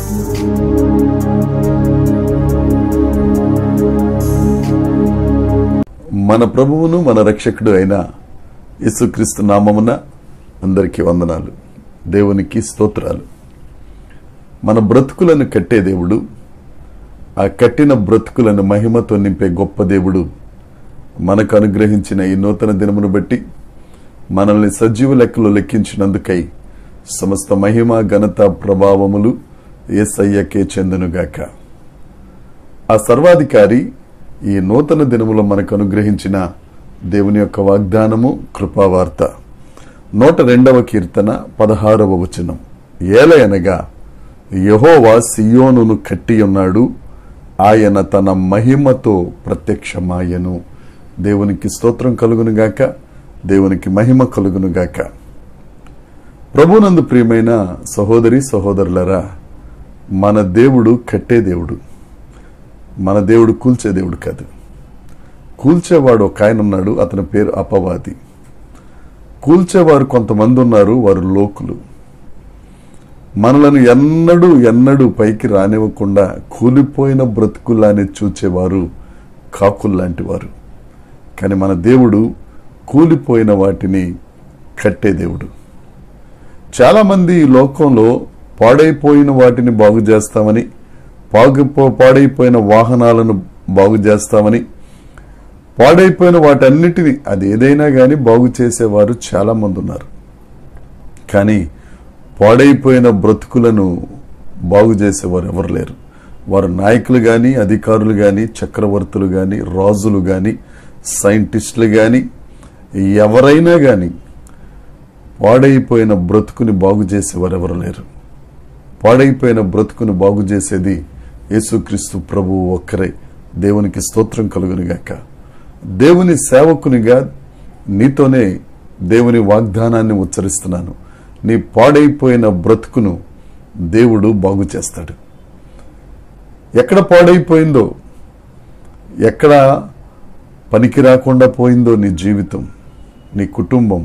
మన ప్రభువును మన రక్షకుడు అయిన యేసుక్రీస్తు నామమున అందరికీ వందనాలు. దేవునికి స్తోత్రాలు. మన బ్రతుకులను కట్టే దేవుడు, ఆ కట్టిన బ్రతుకులను మహిమతో నింపే గొప్ప దేవుడు మనకు అనుగ్రహించిన ఈ నూతన దినమును బట్టి మనల్ని సజీవ లెక్కలో లెక్కించినందుకై సమస్త మహిమ ఘనత ప్రభావములు యేసయ్యకే చెందునుగాక. ఆ సర్వాధికారి ఈ నూతన దినములో మనకు అనుగ్రహించిన దేవుని యొక్క వాగ్దానము కృపావార్త. 102వ కీర్తన 16వ వచనం. ఏలయనగా యెహోవా సియోనును కట్టి ఉన్నాడు, ఆయన తన మహిమతో ప్రత్యక్షమాయను. దేవునికి స్తోత్రం కలుగునుగాక, దేవునికి మహిమ కలుగునుగాక. ప్రభునందు ప్రియమైన సహోదరి సహోదరులరా, మన దేవుడు కట్టే దేవుడు. మన దేవుడు కూల్చే దేవుడు కాదు. కూల్చేవాడు ఒక ఆయన ఉన్నాడు, అతని పేరు అపవాది. కూల్చేవారు కొంతమంది ఉన్నారు, వారు లోకులు. మనలను ఎన్నడూ పైకి రానివ్వకుండా కూలిపోయిన బ్రతుకుల్లానే చూచేవారు కాకుల్లాంటి వారు. కానీ మన దేవుడు కూలిపోయిన వాటిని కట్టే దేవుడు. చాలా మంది ఈ లోకంలో పాడైపోయిన వాటిని బాగు చేస్తామని, పాడైపోయిన వాహనాలను బాగు చేస్తామని, పాడైపోయిన వాటన్నిటిని, అది ఏదైనా కానీ బాగు చేసేవారు చాలా మంది ఉన్నారు. కానీ పాడైపోయిన బ్రతుకులను బాగు చేసేవారు ఎవరు లేరు. వారు నాయకులు కానీ, అధికారులు కానీ, చక్రవర్తులు కానీ, రాజులు కానీ, సైంటిస్టులు కానీ, ఎవరైనా కానీ పాడైపోయిన బ్రతుకుని బాగు చేసేవారు ఎవరు లేరు. పాడైపోయిన బ్రతుకును బాగు చేసేది యేసుక్రీస్తు ప్రభువు ఒక్కరే. దేవునికి స్తోత్రం కలుగునుగాక. దేవుని సేవకునిగా నీతోనే దేవుని వాగ్దానాన్ని ఉచ్చరిస్తున్నాను. నీ పాడైపోయిన బ్రతుకును దేవుడు బాగు చేస్తాడు. ఎక్కడ పాడైపోయిందో, ఎక్కడ పనికి రాకుండా పోయిందో నీ జీవితం, నీ కుటుంబం,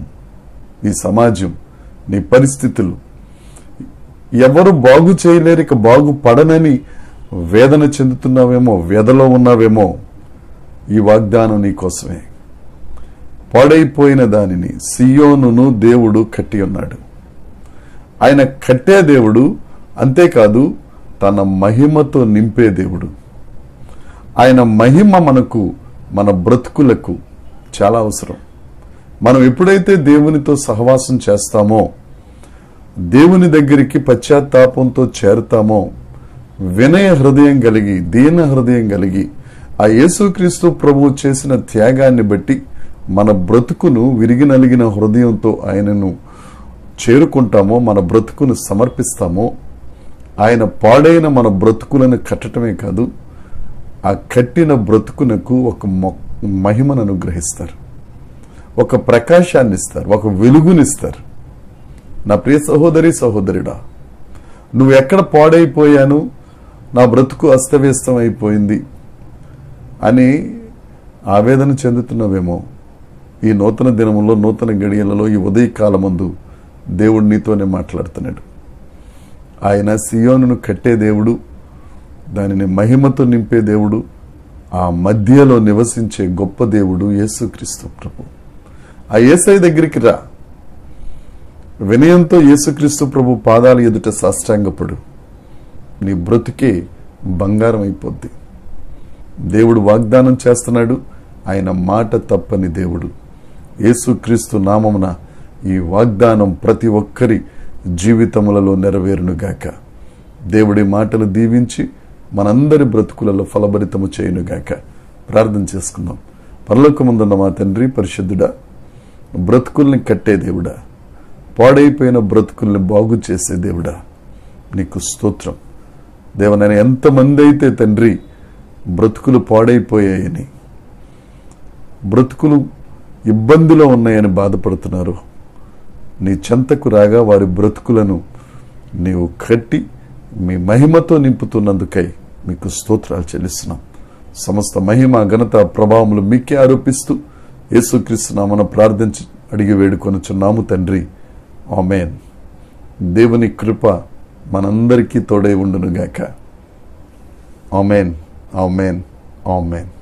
నీ సమాజం, నీ పరిస్థితులు, ఎవరు బాగు చేయలేరు, ఇక బాగుపడనని వేదన చెందుతున్నావేమో, వేదలో ఉన్నావేమో, ఈ వాగ్దానం నీకోసమే. పాడైపోయిన దానిని సియోనును దేవుడు కట్టి ఉన్నాడు. ఆయన కట్టే దేవుడు, అంతేకాదు తన మహిమతో నింపే దేవుడు. ఆయన మహిమ మనకు, మన బ్రతుకులకు చాలా అవసరం. మనం ఎప్పుడైతే దేవునితో సహవాసం చేస్తామో, దేవుని దగ్గరికి పశ్చాత్తాపంతో చేరుతామో, వినయ హృదయం కలిగి, దీన హృదయం కలిగి, ఆ యేసుక్రీస్తు ప్రభువు చేసిన త్యాగాన్ని బట్టి మన బ్రతుకును విరిగి నలిగిన హృదయంతో ఆయనను చేరుకుంటామో, మన బ్రతుకును సమర్పిస్తామో, ఆయన పాడైన మన బ్రతుకులను కట్టడమే కాదు, ఆ కట్టిన బ్రతుకునకు ఒక మహిమను అనుగ్రహిస్తారు, ఒక ప్రకాశాన్ని ఇస్తారు, ఒక వెలుగునిస్తారు. నా ప్రియ సహోదరి సహోదరుడా, నువ్వు ఎక్కడ పాడైపోయాను, నా బ్రతుకు అస్తవ్యస్తం అయిపోయింది అని ఆవేదన చెందుతున్నావేమో, ఈ నూతన దినములో, నూతన గడియలలో, ఈ ఉదయకాలమందు దేవుడు నీతోనే మాట్లాడుతున్నాడు. ఆయన సియోనును కట్టే దేవుడు, దానిని మహిమతో నింపే దేవుడు, ఆ మధ్యలో నివసించే గొప్ప దేవుడు యేసుక్రీస్తు ప్రభు. ఆ యేసయ్య దగ్గరికి రా, వినయంతో యేసుక్రీస్తు ప్రభు పాదాల ఎదుట సాష్టాంగపడు. నీ బ్రతుకే బంగారం అయిపోద్ది. దేవుడు వాగ్దానం చేస్తున్నాడు, ఆయన మాట తప్పని దేవుడు. యేసుక్రీస్తు నామమున ఈ వాగ్దానం ప్రతి ఒక్కరి జీవితములలో నెరవేరునుగాక. దేవుడి మాటలు దీవించి మనందరి బ్రతుకులలో ఫలభరితము చేయునుగాక. ప్రార్థన చేసుకుందాం. పరలోకమందున్న మా తండ్రి పరిశుద్ధుడా, బ్రతుకుల్ని కట్టే దేవుడా, పాడైపోయిన బ్రతుకుల్ని బాగు చేసే దేవుడా, నీకు స్తోత్రం. దేవ, నేను ఎంతమంది అయితే తండ్రి బ్రతుకులు పాడైపోయాయని, బ్రతుకులు ఇబ్బందిలో ఉన్నాయని బాధపడుతున్నారు, నీ చెంతకు రాగా వారి బ్రతుకులను నీవు కట్టి మీ మహిమతో నింపుతున్నందుకై మీకు స్తోత్రాలు చెల్లిస్తున్నాం. సమస్త మహిమ ఘనత ప్రభావములు మీకే ఆరోపిస్తూ యేసుక్రీస్తు నామమున ప్రార్థించి అడిగి వేడుకొనుచున్నాము తండ్రి. ఆమేన్. దేవుని కృప మనందరికీ తోడై ఉండునుగాక. ఆమేన్, ఆమేన్, ఆమేన్.